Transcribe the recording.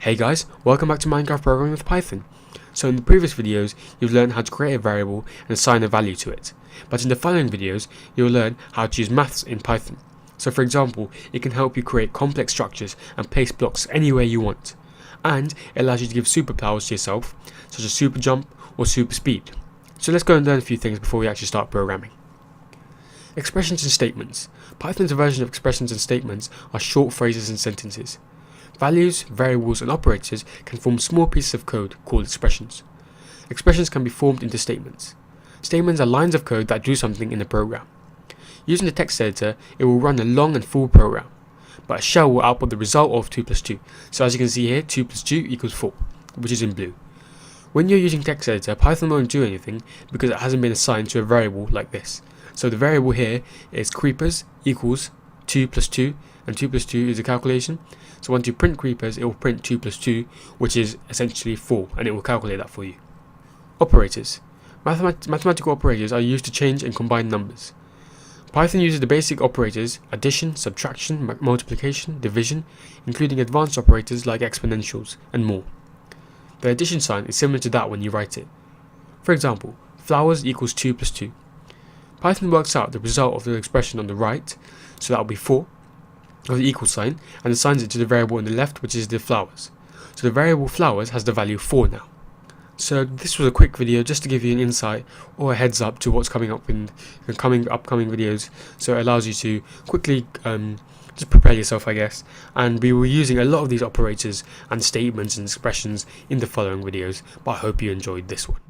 Hey guys, welcome back to Minecraft Programming with Python. So in the previous videos, you've learned how to create a variable and assign a value to it. But in the following videos, you'll learn how to use maths in Python. So for example, it can help you create complex structures and place blocks anywhere you want. And it allows you to give superpowers to yourself, such as super jump or super speed. So let's go and learn a few things before we actually start programming. Expressions and statements. Python's version of expressions and statements are short phrases and sentences. Values, variables, and operators can form small pieces of code called expressions. Expressions can be formed into statements. Statements are lines of code that do something in a program. Using the text editor, it will run a long and full program, but a shell will output the result of 2 plus 2. So as you can see here, 2 plus 2 equals 4, which is in blue. When you're using text editor, Python won't do anything because it hasn't been assigned to a variable like this. So the variable here is creepers equals 2 plus 2, and 2 plus 2 is a calculation. So once you print creepers, it will print 2 plus 2, which is essentially 4, and it will calculate that for you. Operators. Mathematical operators are used to change and combine numbers. Python uses the basic operators addition, subtraction, multiplication, division, including advanced operators like exponentials, and more. The addition sign is similar to that when you write it. For example, flowers equals 2 plus 2. Python works out the result of the expression on the right, so that will be 4, of the equal sign, and assigns it to the variable on the left, which is the flowers. So the variable flowers has the value 4 now. So this was a quick video just to give you an insight or a heads up to what's coming up in the upcoming videos. So it allows you to quickly just prepare yourself, I guess. And we were using a lot of these operators and statements and expressions in the following videos, but I hope you enjoyed this one.